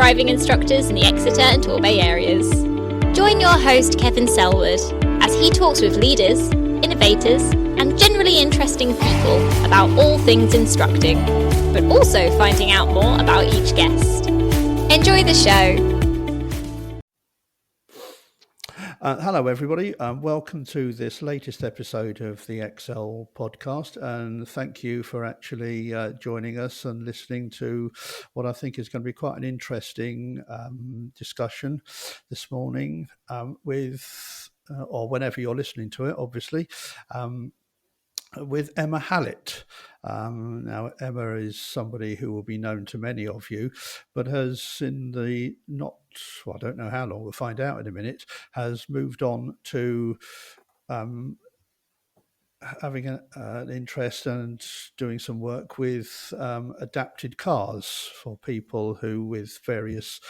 driving instructors in the Exeter and Torbay areas. Join your host Kevin Selwood as he talks with leaders, innovators and generally interesting people about all things instructing, but also finding out more about each guest. Enjoy the show. Hello, everybody. Welcome to this latest episode of the Excel podcast. And thank you for actually joining us and listening to what I think is going to be quite an interesting discussion this morning or whenever you're listening to it, obviously. With Emma Hallett. Now, Emma is somebody who will be known to many of you, but has I don't know how long, we'll find out in a minute, has moved on to having an interest and doing some work with adapted cars for people who with various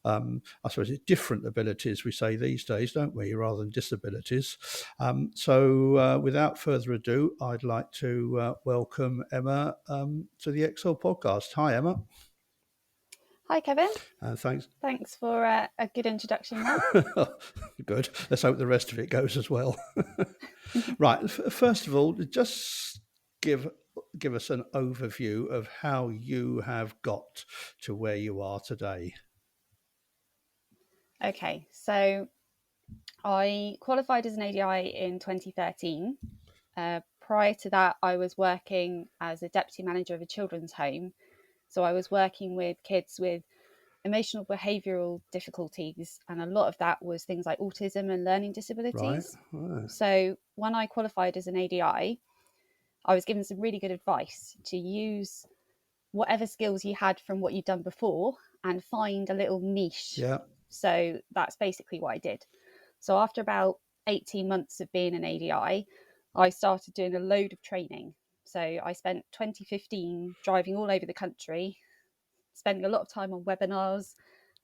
I suppose it's different abilities we say these days, don't we, rather than disabilities. So without further ado, I'd like to welcome Emma to the Excel podcast. Hi, Emma. Hi, Kevin. Thanks. Thanks for a good introduction, Mark. Good. Let's hope the rest of it goes as well. Right. First of all, just give us an overview of how you have got to where you are today. Okay, so I qualified as an ADI in 2013. Prior to that, I was working as a deputy manager of a children's home. So I was working with kids with emotional behavioural difficulties, and a lot of that was things like autism and learning disabilities. Right. So when I qualified as an ADI, I was given some really good advice to use whatever skills you had from what you'd done before and find a little niche. Yeah. So that's basically what I did. So after about 18 months of being an ADI, I started doing a load of training. So I spent 2015 driving all over the country, spending a lot of time on webinars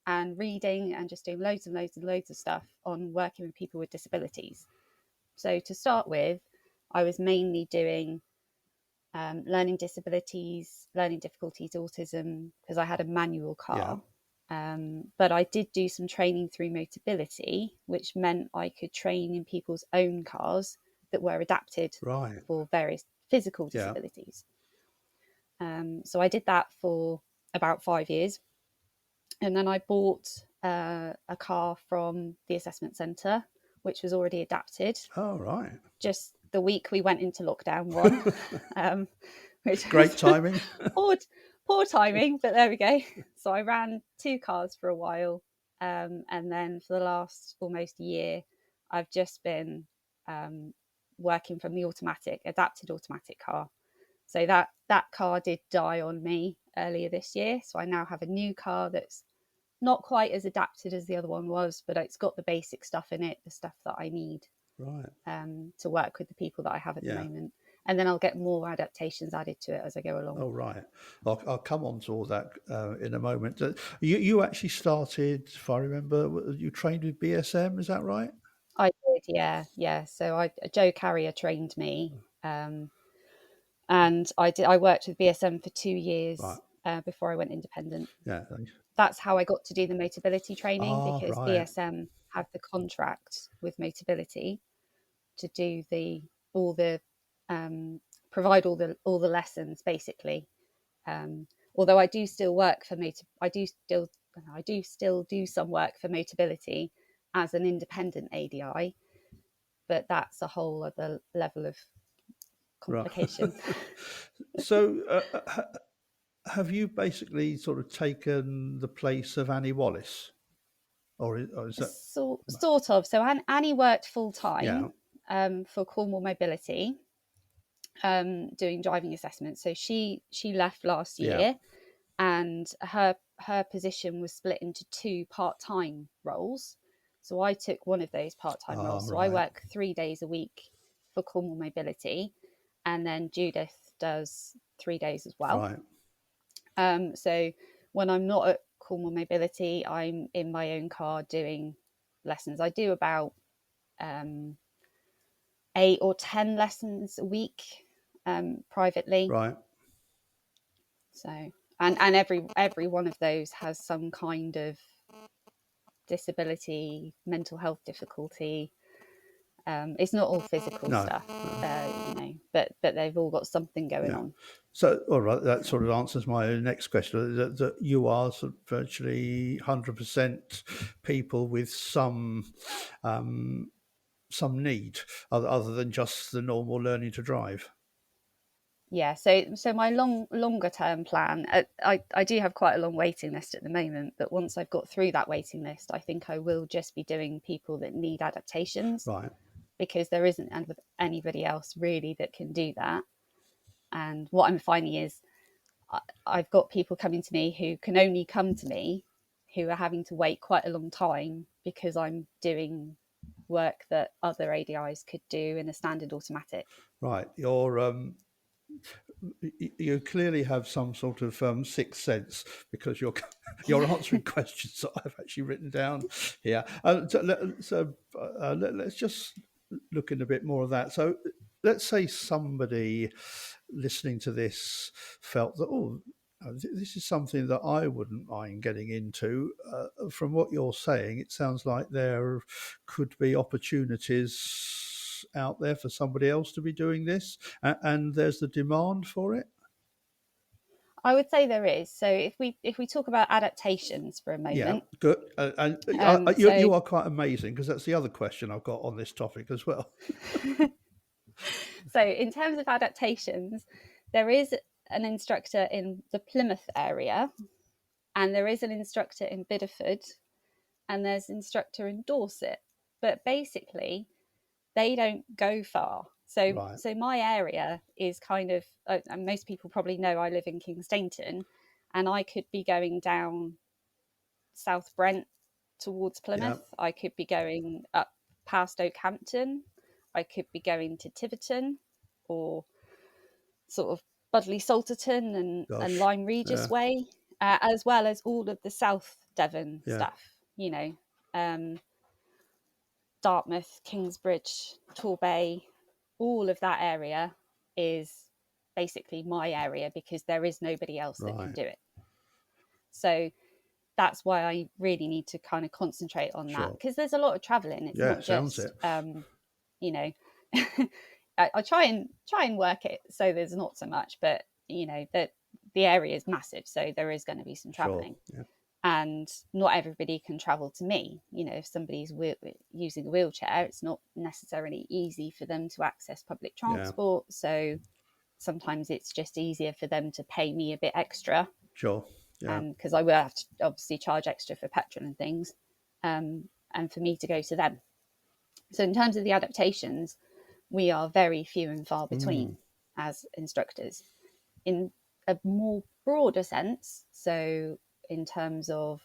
and reading and just doing loads and loads and loads of stuff on working with people with disabilities. So to start with, I was mainly doing learning disabilities, learning difficulties, autism, because I had a manual car. Yeah. But I did do some training through Motability, which meant I could train in people's own cars that were adapted for various physical disabilities. So I did that for about 5 years. And then I bought a car from the assessment centre, which was already adapted. Oh, right. Just the week we went into lockdown one. Which Great timing. Poor timing, but there we go. So I ran 2 cars for a while. And then for the last almost year, I've just been working from the adapted automatic car. So that car did die on me earlier this year. So I now have a new car that's not quite as adapted as the other one was, but it's got the basic stuff in it, the stuff that I need to work with the people that I have at the moment. And then I'll get more adaptations added to it as I go along. Oh, right. I'll come on to all that in a moment. You actually started, if I remember, you trained with BSM, is that right? I did, yeah. So Joe Carrier trained me, and I worked with BSM for 2 years before I went independent. Yeah. That's how I got to do the Motability training, because BSM have the contract with Motability to do provide all the lessons basically. Although I do still work for I do still do some work for Motability as an independent ADI, but that's a whole other level of complication. Right. So have you basically sort of taken the place of Annie Wallace? Or is that... Sort of. So Annie worked full time for Cornwall Mobility, doing driving assessments. So she left last year, and her position was split into 2 part-time roles. So I took one of those part-time roles. So I work 3 days a week for Cornwall Mobility, and then Judith does 3 days as well. Right. So when I'm not at Cornwall Mobility, I'm in my own car doing lessons. I do about 8 or 10 lessons a week privately. Right. So and every one of those has some kind of disability, mental health difficulty. It's not all physical stuff, but they've all got something going on. So, all right, that sort of answers my next question. That you are sort of virtually 100% people with some need other than just the normal learning to drive. Yeah, so my longer term plan, I do have quite a long waiting list at the moment, but once I've got through that waiting list, I think I will just be doing people that need adaptations, right? Because there isn't anybody else really that can do that. And what I'm finding is I've got people coming to me who can only come to me who are having to wait quite a long time because I'm doing work that other ADIs could do in a standard automatic. Right. You clearly have some sort of sixth sense, because you're answering questions that I've actually written down here. Let's just look in a bit more of that. So let's say somebody listening to this felt that, this is something that I wouldn't mind getting into. From what you're saying, it sounds like there could be opportunities out there for somebody else to be doing this, and there's the demand for it. I would say there is. So if we talk about adaptations for a moment, yeah, good. You are quite amazing, because that's the other question I've got on this topic as well. So in terms of adaptations, there is an instructor in the Plymouth area, and there is an instructor in Bideford, and there's an instructor in Dorset. But basically, they don't go far. So my area is kind of, and most people probably know I live in Kings Stainton, and I could be going down South Brent towards Plymouth. I could be going up past Oakhampton. I could be going to Tiverton, or sort of Budley Salterton and Lyme Regis way, as well as all of the South Devon stuff, Dartmouth, Kingsbridge, Torbay, all of that area is basically my area, because there is nobody else that can do it. So that's why I really need to kind of concentrate on that, because there's a lot of traveling. It's not just, I try and work it so there's not so much, but that the area is massive, so there is going to be some traveling. And not everybody can travel to me. If somebody's using a wheelchair, it's not necessarily easy for them to access public transport. So sometimes it's just easier for them to pay me a bit extra. Because I will have to obviously charge extra for petrol and things, and for me to go to them. So in terms of the adaptations, we are very few and far between as instructors. In a more broader sense, so in terms of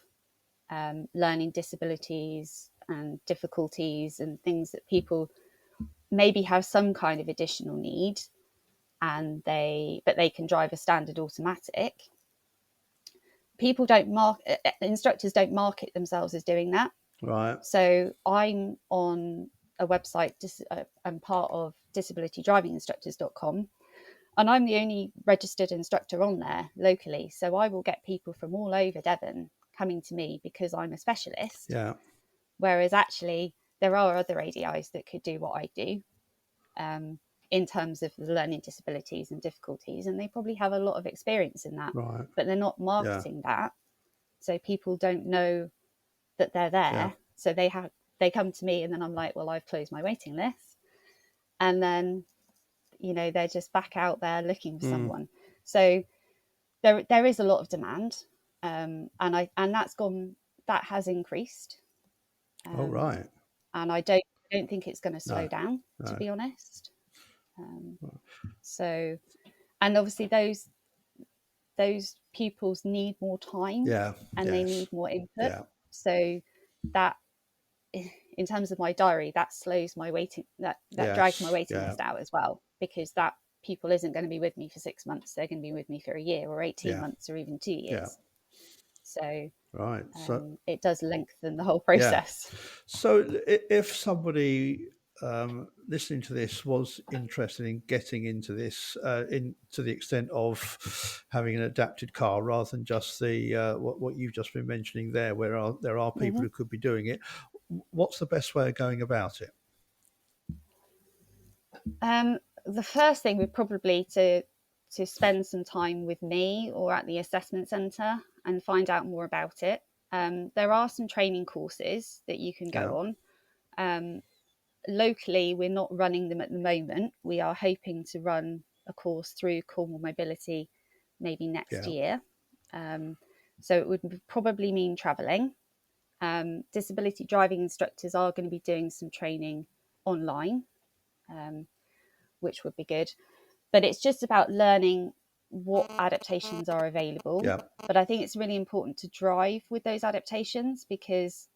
learning disabilities and difficulties and things that people maybe have some kind of additional need, but they can drive a standard automatic. Instructors don't market themselves as doing that. So I'm on a website, I'm part of disabilitydrivinginstructors.com, and I'm the only registered instructor on there locally. So I will get people from all over Devon coming to me because I'm a specialist. Whereas actually there are other ADIs that could do what I do, in terms of the learning disabilities and difficulties, and they probably have a lot of experience in that, but they're not marketing that, so people don't know that they're there. So they come to me, and then I'm like, well, I've closed my waiting list, and then they're just back out there looking for someone. So there is a lot of demand, and that has increased. And I don't think it's going to slow down, to be honest. So, and obviously those pupils need more time, they need more input. So that, in terms of my diary, that slows my waiting, that drags my waiting list out as well, because that pupil isn't going to be with me for 6 months. They're going to be with me for a year or 18 months or even 2 years. So so it does lengthen the whole process. So if somebody listening to this was interested in getting into this to the extent of having an adapted car rather than just the what you've just been mentioning there, where there are people who could be doing it. What's the best way of going about it? The first thing would probably to spend some time with me or at the assessment centre and find out more about it. There are some training courses that you can go on. Locally, we're not running them at the moment. We are hoping to run a course through Cornwall Mobility maybe next year. So it would probably mean travelling. Disability driving instructors are going to be doing some training online, which would be good. But it's just about learning what adaptations are available. But I think it's really important to drive with those adaptations, because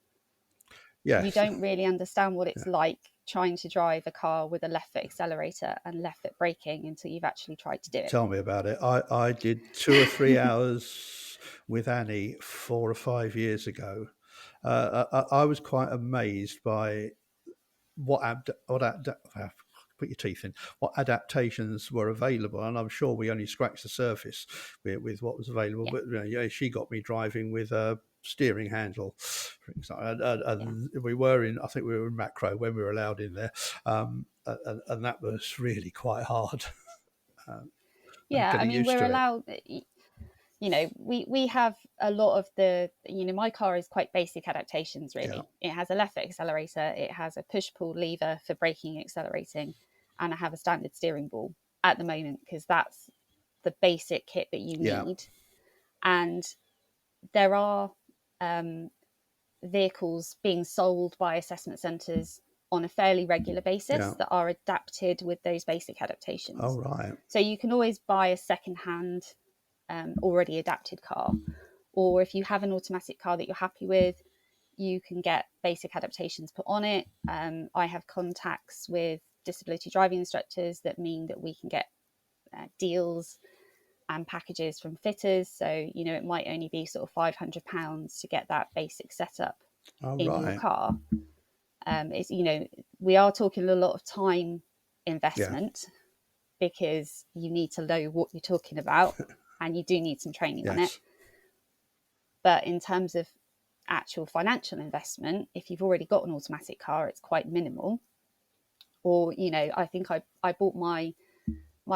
you don't really understand what it's like trying to drive a car with a left foot accelerator and left foot braking until you've actually tried to do it. Tell me about it. I did 2 or 3 hours with Annie 4 or 5 years ago. I was quite amazed by put your teeth in, what adaptations were available, and I'm sure we only scratched the surface with what was available. But she got me driving with a steering handle, for example, and we were in, I think we were in macro when we were allowed in there, and that was really quite hard. I mean, we're allowed. We have a lot of the, my car is quite basic adaptations, really. It has a left foot accelerator, it has a push-pull lever for braking, accelerating, and I have a standard steering ball at the moment, because that's the basic kit that you need. And there are vehicles being sold by assessment centres on a fairly regular basis that are adapted with those basic adaptations. Oh, right. So you can always buy a second-hand already adapted car, or if you have an automatic car that you're happy with, you can get basic adaptations put on it. I have contacts with disability driving instructors that mean that we can get deals and packages from fitters. So it might only be sort of £500 to get that basic setup your car. It's we are talking a lot of time investment, because you need to know what you're talking about and you do need some training on it. But in terms of actual financial investment, if you've already got an automatic car, it's quite minimal. Or I think I bought my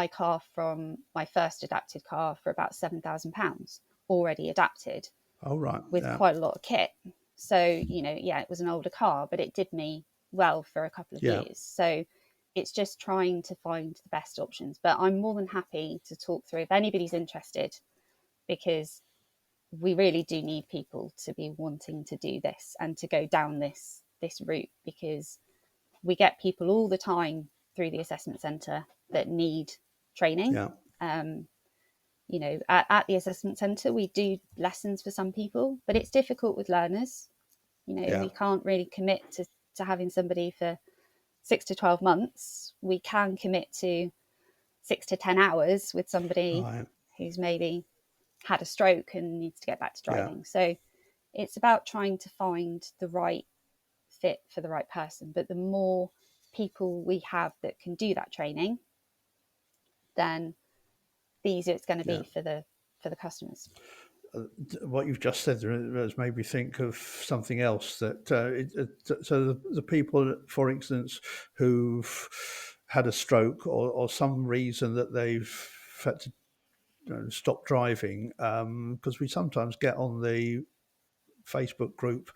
car from my first adapted car for about £7,000 already adapted. With quite a lot of kit. So it was an older car, but it did me well for a couple of years. So it's just trying to find the best options. But I'm more than happy to talk through if anybody's interested, because we really do need people to be wanting to do this and to go down this route, because we get people all the time through the assessment centre that need training. At the assessment centre, we do lessons for some people, but it's difficult with learners. We can't really commit to having somebody for 6 to 12 months. We can commit to 6 to 10 hours with somebody who's maybe had a stroke and needs to get back to driving. So it's about trying to find the right fit for the right person. But the more people we have that can do that training, then the easier it's going to be for the customers. What you've just said has made me think of something else. That so the people, for instance, who've had a stroke or some reason that they've had to stop driving, because we sometimes get on the Facebook group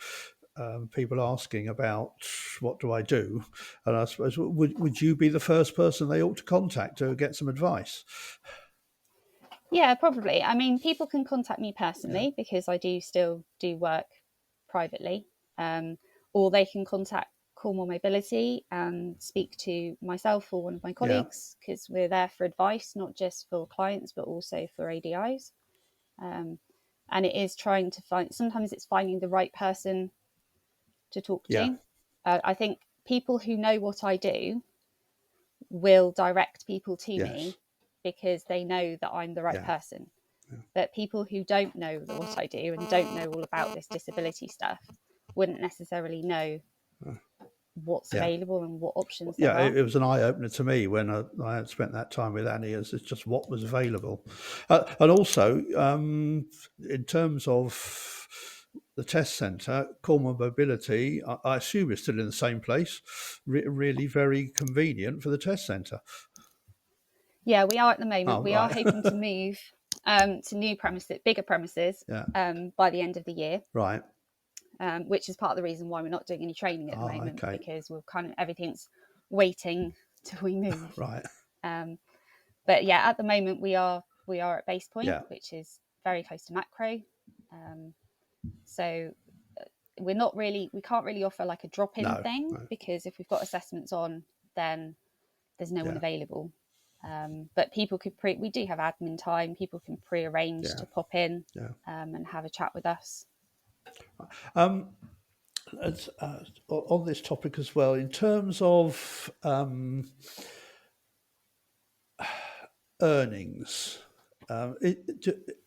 people asking about what do I do, and I suppose would you be the first person they ought to contact to get some advice? Yeah, probably. I mean, people can contact me personally because I do still do work privately, or they can contact Cornwall Mobility and speak to myself or one of my colleagues, because we're there for advice, not just for clients, but also for ADIs. And it is trying to find, sometimes it's finding the right person to talk to. I think people who know what I do will direct people to me, because they know that I'm the right person. But people who don't know what I do and don't know all about this disability stuff wouldn't necessarily know what's available and what options there are. It was an eye-opener to me when I had spent that time with Annie, as it's just what was available. And also, in terms of the test centre, Cornwall Mobility, I assume it's still in the same place, really very convenient for the test centre. Yeah, we are at the moment. Oh, we are hoping to move to new premises, bigger premises, by the end of the year. Right. Which is part of the reason why we're not doing any training at the moment, okay. because we're everything's waiting till we move. Right. But yeah, at the moment we are at Base Point, which is very close to Macro. So we can't really offer like a drop-in thing, because if we've got assessments on, then there's no one available. But people could we do have admin time. People can pre-arrange to pop in and have a chat with us. On this topic as well, in terms of earnings, I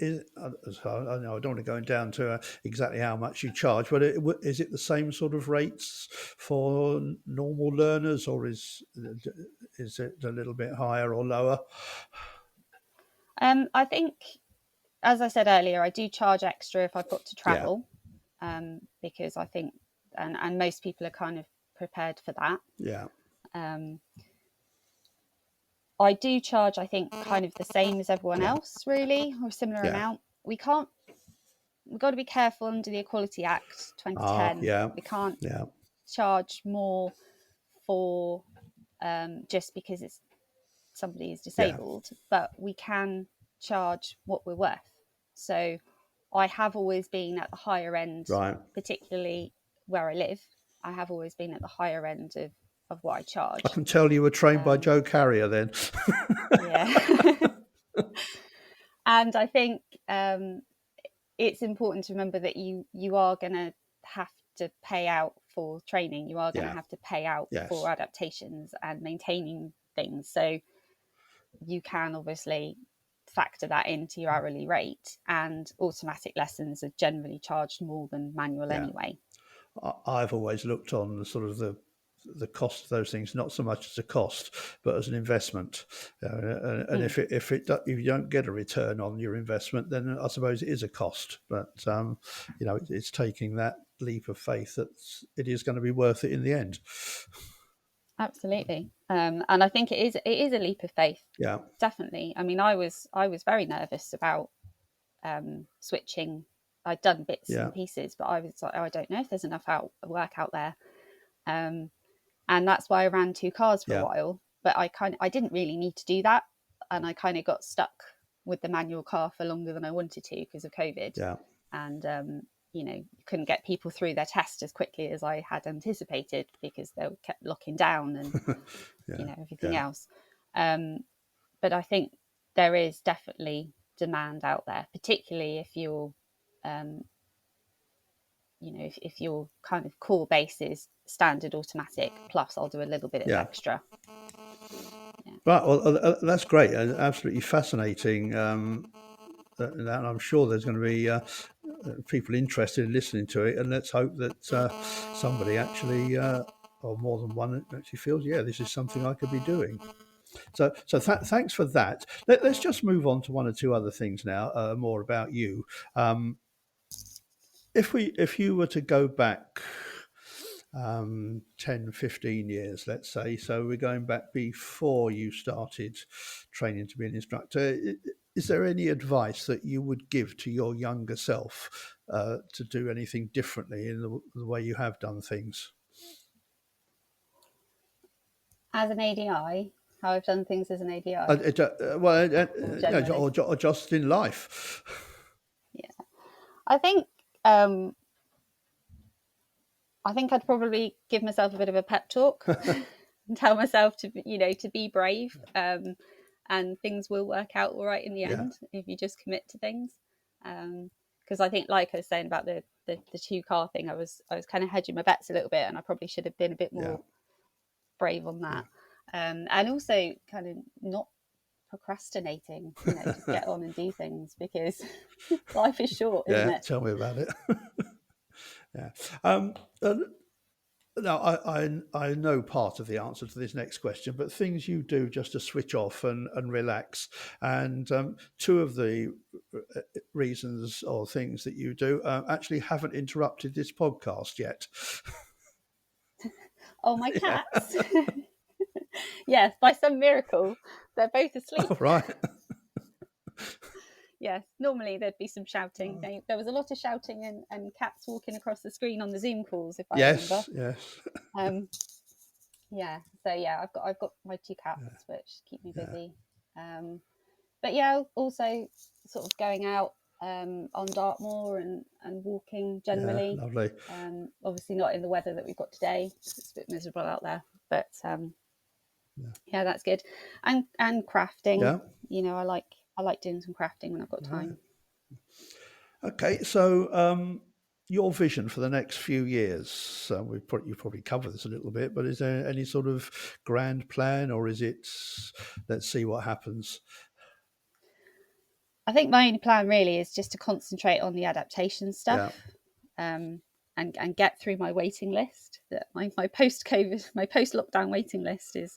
don't want to go down to exactly how much you charge, but is it the same sort of rates for normal learners, or is it a little bit higher or lower? I think, as I said earlier, I do charge extra if I've got to travel, because I think, and most people are kind of prepared for that. Yeah. I do charge, I think, kind of the same as everyone else, really, or a similar amount. We've got to be careful under the Equality Act 2010. We can't charge more for just because somebody is disabled, but we can charge what we're worth. So I have always been at the higher end, particularly where I live. I have always been at the higher end of what I charge. I can tell you were trained by Joe Carrier then. And I think it's important to remember that you are going to have to pay out for training. You are going to have to pay out for adaptations and maintaining things. So you can obviously factor that into your hourly rate, and automatic lessons are generally charged more than manual anyway. I've always looked on the sort of the cost of those things, not so much as a cost, but as an investment. And if you don't get a return on your investment, then I suppose it is a cost. But it's taking that leap of faith that it is going to be worth it in the end. Absolutely, and I think it is a leap of faith. Yeah, definitely. I mean, I was very nervous about switching. I'd done bits and pieces, but I was like, I don't know if there's enough work out there. And that's why I ran 2 cars for a while. But I didn't really need to do that, and I kind of got stuck with the manual car for longer than I wanted to because of COVID. Yeah, and couldn't get people through their test as quickly as I had anticipated because they kept locking down and everything else. But I think there is definitely demand out there, particularly if you're if your kind of core base is standard automatic, plus I'll do a little bit of extra. Right, well, that's great. Absolutely fascinating. And I'm sure there's going to be people interested in listening to it, and let's hope that somebody actually, or more than one, actually feels, this is something I could be doing. So thanks for that. Let's just move on to one or two other things now, more about you. If you were to go back 10, 15 years, let's say, so we're going back before you started training to be an instructor, is there any advice that you would give to your younger self to do anything differently in the way you have done things? As an ADI, how I've done things as an ADI? Or just in life. Yeah, I think I'd probably give myself a bit of a pep talk and tell myself to be brave, and things will work out all right in the end if you just commit to things. Because I think, like I was saying about the 2-car thing, I was kind of hedging my bets a little bit, and I probably should have been a bit more brave on that. And also kind of not procrastinating, to get on and do things, because life is short, isn't it? Tell me about it. Now, I know part of the answer to this next question, but things you do just to switch off and relax. And two of the reasons or things that you do actually haven't interrupted this podcast yet. Oh, my cats. Yes, by some miracle, they're both asleep. Oh, right. Yes, normally there'd be some shouting. There was a lot of shouting and cats walking across the screen on the Zoom calls, if I remember. Yes. Yeah, so yeah, I've got my two cats, which keep me busy. But yeah, also sort of going out on Dartmoor and walking generally. Yeah, lovely. Obviously not in the weather that we've got today. It's a bit miserable out there, but yeah, that's good. And crafting. Yeah. You know, I like doing some crafting when I've got time. Okay, so your vision for the next few years, you probably covered this a little bit, but is there any sort of grand plan, or is it let's see what happens? I think my only plan really is just to concentrate on the adaptation stuff, and get through my waiting list. That my post-COVID, my post-lockdown waiting list is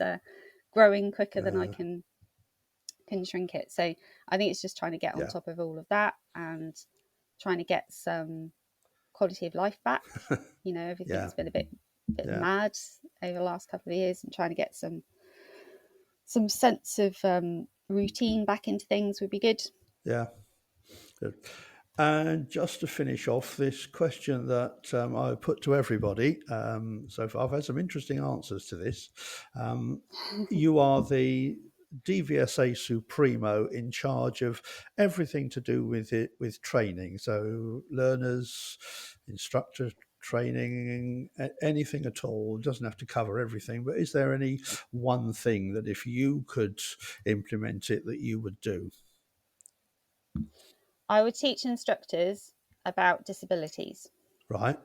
growing quicker than I can shrink it. So I think it's just trying to get on top of all of that and trying to get some quality of life back. You know, everything's been a bit mad over the last couple of years, and trying to get some sense of routine back into things would be good. Yeah. Good. And just to finish off, this question that I put to everybody so far, I've had some interesting answers to this. You are the DVSA Supremo in charge of everything to do with training. So learners, instructor training, anything at all. It doesn't have to cover everything, but is there any one thing that if you could implement it that you would do? I would teach instructors about disabilities, Right.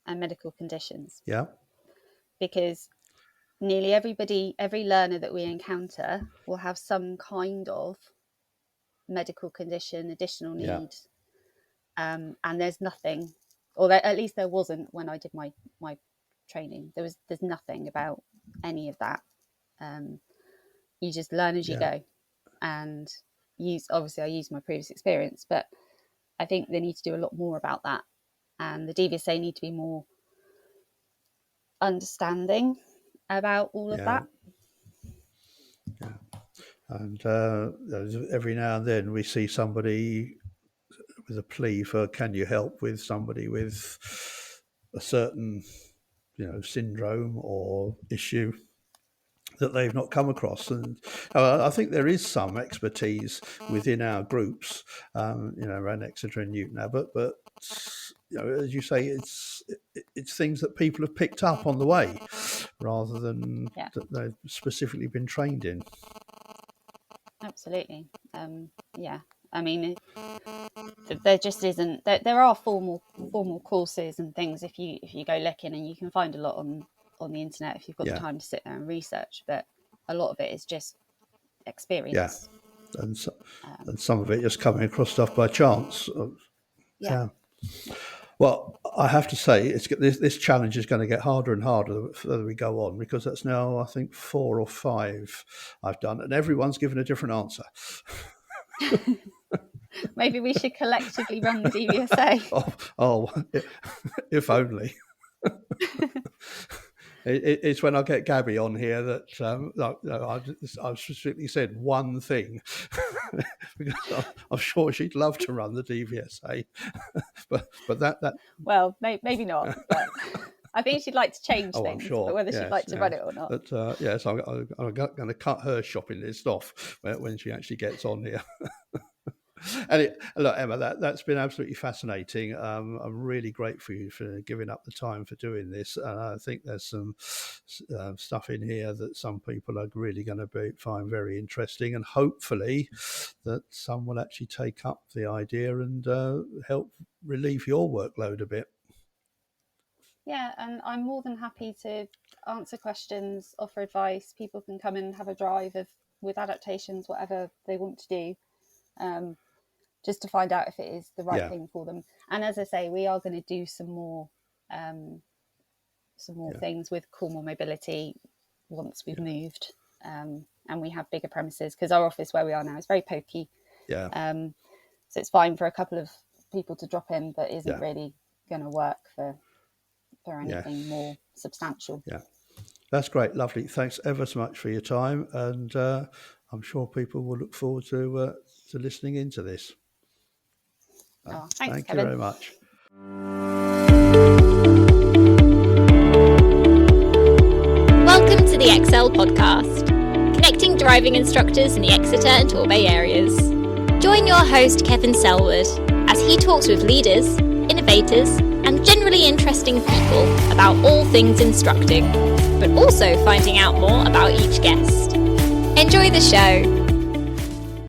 And medical conditions. Yeah. Because nearly every learner that we encounter will have some kind of medical condition, additional need. And there's nothing, or at least there wasn't when I did my training. There's nothing about any of that. You just learn as you go, and I use my previous experience, but I think they need to do a lot more about that, and the DVSA need to be more understanding about all of that. And every now and then we see somebody with a plea for, can you help with somebody with a certain, syndrome or issue that they've not come across. And I think there is some expertise within our groups, around Exeter and Newton now, but as you say, it's things that people have picked up on the way rather than that they've specifically been trained in. Absolutely. I mean, there just isn't. There are formal courses and things if you go looking, and you can find a lot on the internet if you've got the time to sit there and research. But a lot of it is just experience. Yeah, and some of it just coming across stuff by chance. Yeah. Well, I have to say, this challenge is going to get harder and harder the further we go on, because that's now, I think, 4 or 5 I've done, and everyone's given a different answer. Maybe we should collectively run the DVSA. Oh, if only. It's when I get Gabby on here that I've specifically said one thing, because I'm sure she'd love to run the DVSA, but that well, maybe not. But I think she'd like to change things, I'm sure. But whether she'd like to run it or not. But so I'm going to cut her shopping list off when she actually gets on here. And look, Emma, that's been absolutely fascinating. I'm really grateful for you for giving up the time for doing this. And I think there's some stuff in here that some people are really going to find very interesting, and hopefully that some will actually take up the idea and help relieve your workload a bit. Yeah, and I'm more than happy to answer questions, offer advice. People can come and have a drive with adaptations, whatever they want to do. Just to find out if it is the right thing for them. And as I say, we are going to do some more more things with Cornwall Mobility once we've moved, and we have bigger premises, because our office where we are now is very pokey. So it's fine for a couple of people to drop in, but isn't really going to work for anything more substantial. That's great. Lovely. Thanks ever so much for your time, and I'm sure people will look forward to listening into this. Thanks, Thank Kevin. you very much. Welcome to the Excel podcast, connecting driving instructors in the Exeter and Torbay areas. Join your host Kevin Selwood as he talks with leaders, innovators, and generally interesting people about all things instructing, but also finding out more about each guest. Enjoy the show.